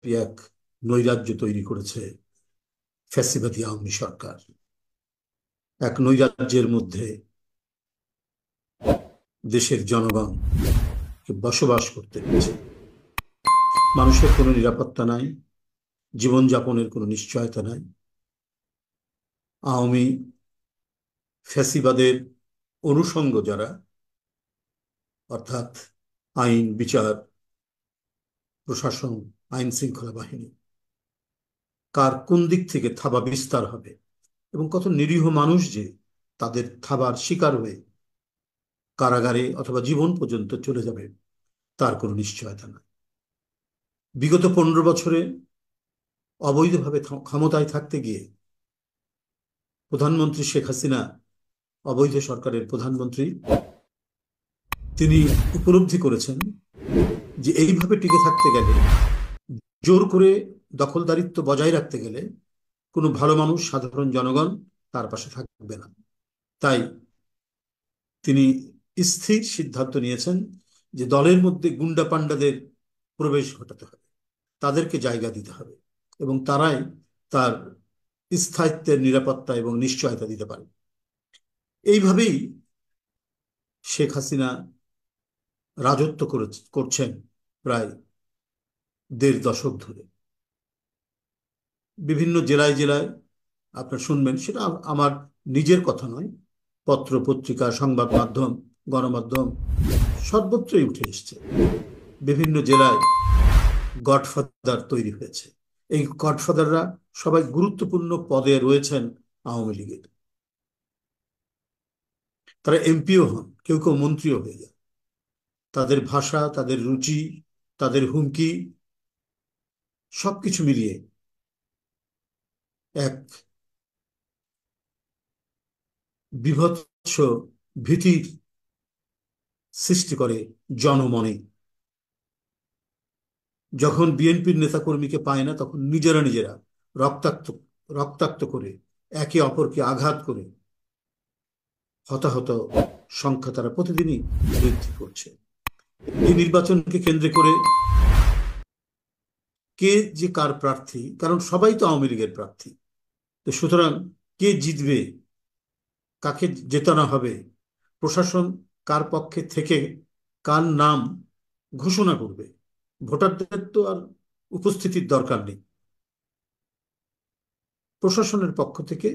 এক নৈরাজ্য তৈরি করেছে ফ্যাসিবাদী আওয়ামী সরকার। এক নৈরাজ্যের মধ্যে দেশের জনগণ বসবাস করতে হচ্ছে। মানুষের কোনো নিরাপত্তা নাই, জীবনযাপনের কোনো নিশ্চয়তা নাই। আওয়ামী ফ্যাসিবাদের অনুষঙ্গ যারা, অর্থাৎ আইন, বিচার, প্রশাসন, আইন শৃঙ্খলা বাহিনী, কার কোন দিক থেকে থাবা বিস্তার হবে এবং কত নিরীহ মানুষ যে তাদের থাবার শিকার হয়ে কারাগারে অথবা জীবন পর্যন্ত চলে যাবে, তার কোনো নিশ্চয়তা নাই। বিগত 15 বছরে অবৈধভাবে ক্ষমতায় থাকতে গিয়ে প্রধানমন্ত্রী শেখ হাসিনা, অবৈধ সরকারের প্রধানমন্ত্রী, তিনি উপলব্ধি করেছেন যে এইভাবে টিকে থাকতে গেলে, জোর করে দখলদারিত্ব বজায় রাখতে গেলে কোনো ভালো মানুষ, সাধারণ জনগণ তার পাশে থাকবে না। তাই তিনি স্থির সিদ্ধান্ত নিয়েছেন যে দলের মধ্যে গুন্ডা পান্ডাদের প্রবেশ ঘটাতে হবে, তাদেরকে জায়গা দিতে হবে এবং তারাই তার স্থায়িত্বের নিরাপত্তা এবং নিশ্চয়তা দিতে পারে। এইভাবেই শেখ হাসিনা রাজত্ব করছেন প্রায় 1.5 দশক ধরে। বিভিন্ন জেলায় জেলায় আপনার শুনবেন, সেটা আমার নিজের কথা নয়, পত্র পত্রিকা, সংবাদ মাধ্যম, গণমাধ্যম সর্বত্রই উঠে এসছে। বিভিন্ন জেলায় গডফাদার তৈরি হয়েছে। এই গডফাদাররা সবাই গুরুত্বপূর্ণ পদে রয়েছেন আওয়ামী লীগের। তারা এমপিও হন, কেউ কেউ মন্ত্রীও হয়ে যায়। তাদের ভাষা, তাদের রুচি, তাদের হুমকি, সবকিছু মিলিয়ে এক বীভৎস ভীতির সৃষ্টি করে জনমনে। যখন বিএনপির নেতাকর্মীকে পায় না, তখন নিজেরা নিজেরা রক্তাক্ত রক্তাক্ত করে, একে অপরকে আঘাত করে হতাহত সংখ্যা তারা প্রতিদিনই বৃদ্ধি করছে। এই নির্বাচনকে কেন্দ্র করে কে যে কার প্রার্থী, কারণ সবাই তো আওয়ামী লীগের প্রার্থী, তো সুতরাং কে জিতবে, কাকে জেতানো হবে, প্রশাসন কার পক্ষে থেকে কার নাম ঘোষণা করবে, ভোটারদের তো আর উপস্থিতির দরকার নেই। প্রশাসনের পক্ষ থেকে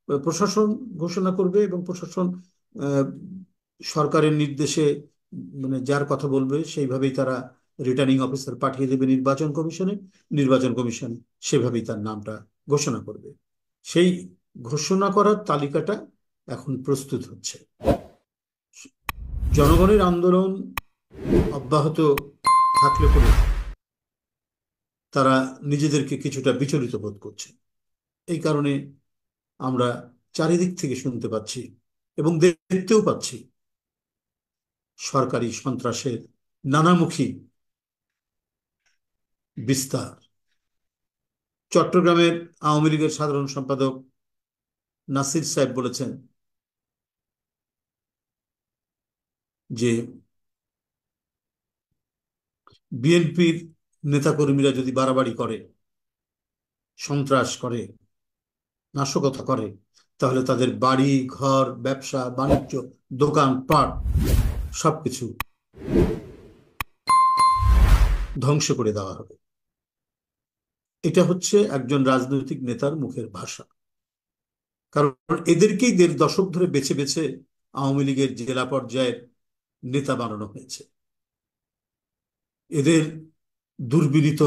প্রশাসন ঘোষণা করবে এবং প্রশাসন আহ, সরকারের নির্দেশে, মানে যার কথা বলবে সেইভাবেই তারা রিটার্নিং অফিসার পাঠিয়ে দেবে নির্বাচন কমিশনে। নির্বাচন কমিশন সেভাবেই তার নামটা ঘোষণা করবে। সেই ঘোষণা করার তালিকাটা এখন প্রস্তুত হচ্ছে। জনগণের আন্দোলন অব্যাহত থাকলে পরে তারা নিজেদেরকে কিছুটা বিচলিত বোধ করছে। এই কারণে আমরা চারিদিক থেকে শুনতে পাচ্ছি এবং দেখতেও পাচ্ছি সরকারি সন্ত্রাসের নানামুখী বিস্তার। চট্টগ্রামের আওয়ামী লীগের সাধারণ সম্পাদক নাসির সাহেব বলেছেন যে বিএনপির নেতাকর্মীরা যদি বাড়াবাড়ি করে, সন্ত্রাস করে, নাশকতা করে, তাহলে তাদের বাড়ি ঘর, ব্যবসা বাণিজ্য, দোকানপাট সবকিছু ধ্বংস করে দেওয়া হবে। এটা হচ্ছে একজন রাজনৈতিক নেতার মুখের ভাষা। কারণ এদেরকেই 1.5 দশক ধরে বেছে বেছে আওয়ামী লীগের জেলা পর্যায়ের নেতা বানানো হয়েছে। এদের দুর্বিনীত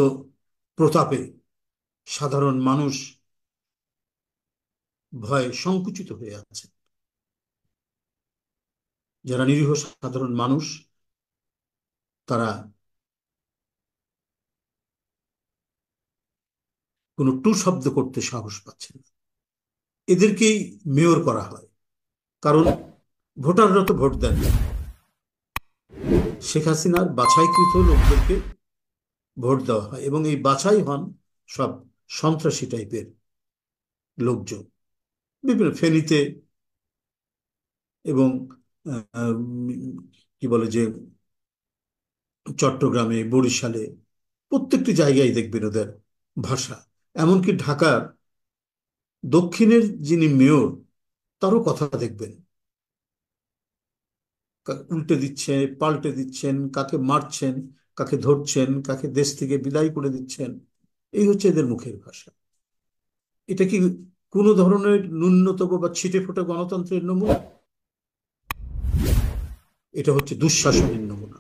প্রতাপে সাধারণ মানুষ ভয়ে সংকুচিত হয়ে আছে। যারা নিরীহ সাধারণ মানুষ, তারা কোনো টু শব্দ করতে সাহস পাচ্ছে না। এদেরকেই মেয়র করা হয়, কারণ ভোটাররা তো ভোট দেন না। শেখ হাসিনার বাছাইকৃত লোকদেরকে ভোট দেওয়া হয় এবং এই বাছাই হন সব সন্ত্রাসী টাইপের লোকজন। বিভিন্ন ফেনীতে এবং কি বলে যে চট্টগ্রামে, বরিশালে, প্রত্যেকটি জায়গায় দেখবেন ওদের ভাষা। এমনকি ঢাকার দক্ষিণের যিনি মেয়র, তারও কথা দেখবেন, উল্টে দিচ্ছে, পাল্টে দিচ্ছেন, কাকে মারছেন, কাকে ধরছেন, কাকে দেশ থেকে বিদায় করে দিচ্ছেন। এই হচ্ছে এদের মুখের ভাষা। এটা কি কোনো ধরনের ন্যূনতম বা ছিটে ফোটা গণতন্ত্রের নমুনা? এটা হচ্ছে দুঃশাসনের নমুনা।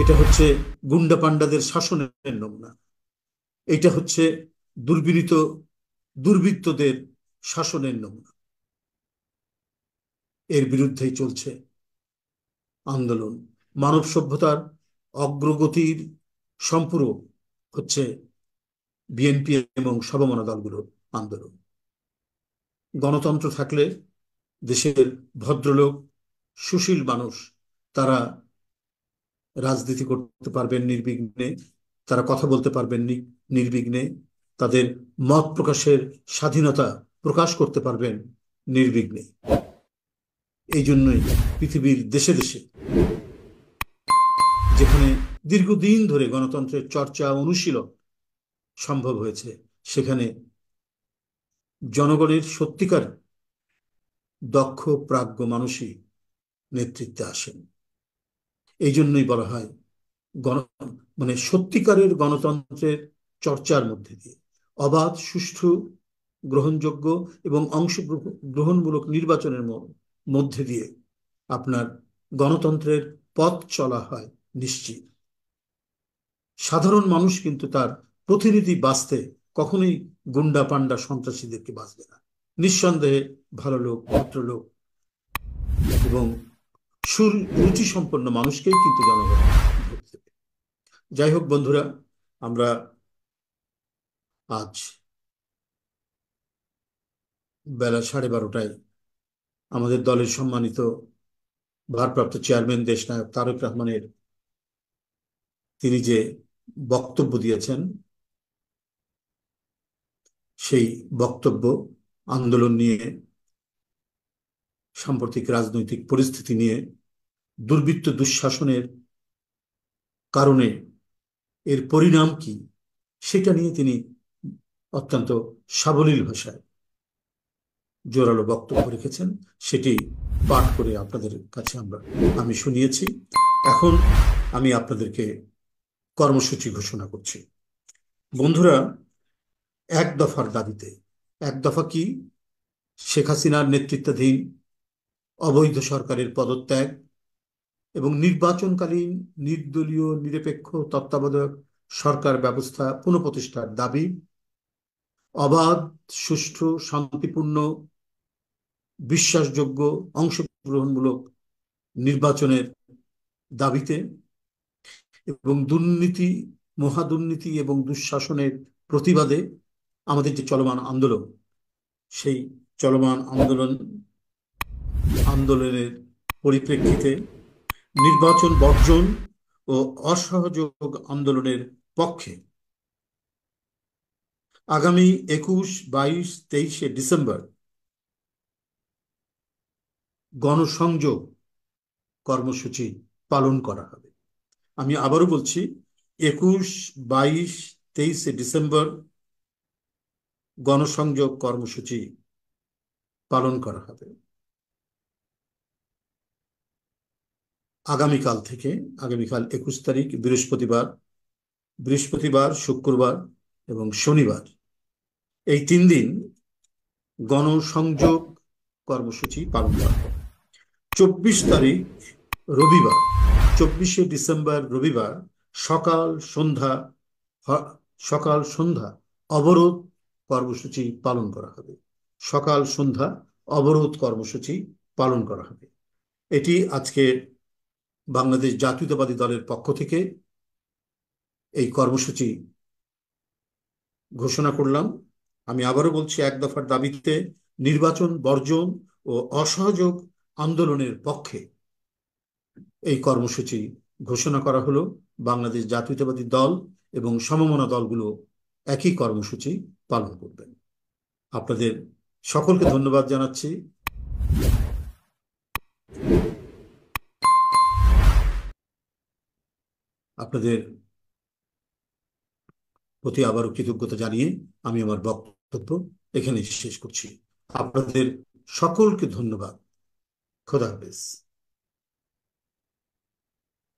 এটা হচ্ছে গুন্ডা পান্ডাদের শাসনের নমুনা। এটা হচ্ছে দুর্বিনীত দুর্বৃত্তদের শাসনের নমুনা। এর বিরুদ্ধেই চলছে আন্দোলন। মানব সভ্যতার অগ্রগতির সম্পূরক হচ্ছে বিএনপি এবং সমমনা দলগুলোর আন্দোলন। গণতন্ত্র থাকলে দেশের ভদ্রলোক, সুশীল মানুষ, তারা রাজনীতি করতে পারবেন নির্বিঘ্নে, তারা কথা বলতে পারবেন নির্বিঘ্নে, তাদের মত প্রকাশের স্বাধীনতা প্রকাশ করতে পারবেন নির্বিঘ্নে। এই জন্যই পৃথিবীর দেশে দেশে, যেখানে দীর্ঘদিন ধরে গণতন্ত্রের চর্চা অনুশীলন সম্ভব হয়েছে, সেখানে জনগণের সত্যিকার দক্ষ প্রাজ্ঞ মানুষই নেতৃত্বে আসেন। এই জন্যই বলা হয় গণ মানে সত্যিকারের গণতন্ত্রের চর্চার মধ্যে দিয়ে অবাধ, সুষ্ঠু, গ্রহণযোগ্য এবং অংশগ্রহণমূলক নির্বাচনের মধ্যে দিয়ে আপনার গণতন্ত্রের পথ চলা হয় নিশ্চিত। সাধারণ মানুষ কিন্তু তার প্রতিনিধি বাঁচতে কখনোই গুন্ডা পান্ডা সন্ত্রাসীদেরকে বাঁচবে না। নিঃসন্দেহে ভালো লোক, ভদ্রলোক এবং সুরুচি সম্পন্ন মানুষকেই কিন্তু জনগণ ভোট দেবে। যাই হোক বন্ধুরা, আমরা আজ বেলা 12:30টায় আমাদের দলের সম্মানিত ভারপ্রাপ্ত চেয়ারম্যান দেশনায়ক তারেক রহমানের তিনি যে বক্তব্য দিয়েছেন, সেই বক্তব্য, আন্দোলন নিয়ে, সাম্প্রতিক রাজনৈতিক পরিস্থিতি নিয়ে, দুর্বৃত্ত দুঃশাসনের কারণে এর পরিণাম কি, সেটা নিয়ে তিনি অত্যন্ত সাবলীল ভাষায় জোরালো বক্তব্য রেখেছেন। সেটি পাঠ করে আপনাদের কাছে আমি শুনিয়েছি। এখন আমি আপনাদেরকে কর্মসূচি ঘোষণা করছি। বন্ধুরা, এক দফার দাবিতে, এক দফা কি? শেখ হাসিনার নেতৃত্বাধীন অবৈধ সরকারের পদত্যাগ এবং নির্বাচনকালীন নির্দলীয় নিরপেক্ষ তত্ত্বাবধায়ক সরকার ব্যবস্থা পুনঃপ্রতিষ্ঠার দাবি, অবাধ, সুষ্ঠু, শান্তিপূর্ণ, বিশ্বাসযোগ্য, অংশগ্রহণমূলক নির্বাচনের দাবিতে এবং দুর্নীতি, মহাদুর্নীতি এবং দুঃশাসনের প্রতিবাদে আমাদের যে চলমান আন্দোলন, সেই চলমান আন্দোলনের পরিপ্রেক্ষিতে নির্বাচন বর্জন ও অসহযোগ আন্দোলনের পক্ষে আগামী 21, 22, 23শে ডিসেম্বর গণসংযোগ কর্মসূচি পালন করা হবে। আমি আবারও বলছি, 21, 22, 23শে ডিসেম্বর গণসংযোগ কর্মসূচি পালন করা হবে। আগামীকাল থেকে, আগামীকাল 21 তারিখ বৃহস্পতিবার, শুক্রবার এবং শনিবার, এই 3 দিন গণসংযোগ কর্মসূচি পালন করা হবে। 24 তারিখ রবিবার, 24শে ডিসেম্বর রবিবার সকাল সন্ধ্যা অবরোধ কর্মসূচি পালন করা হবে। সকাল সন্ধ্যা অবরোধ কর্মসূচি পালন করা হবে। এটি আজকে বাংলাদেশ জাতীয়তাবাদী দলের পক্ষ থেকে এই কর্মসূচি ঘোষণা করলাম। আমি আবারও বলছি, এক দফার দাবিতে নির্বাচন বর্জন ও অসহযোগ আন্দোলনের পক্ষে এই কর্মসূচি ঘোষণা করা হলো। বাংলাদেশ জাতীয়তাবাদী দল এবং সমমনা দলগুলো একই কর্মসূচি পালন করবেন। আপনাদের সকলকে ধন্যবাদ জানাচ্ছি। আপনাদের প্রতি আবারও কৃতজ্ঞতা জানিয়ে আমি আমার বক্তব্য এখানেই শেষ করছি। আপনাদের সকলকে ধন্যবাদ। খোদা হাফেজ।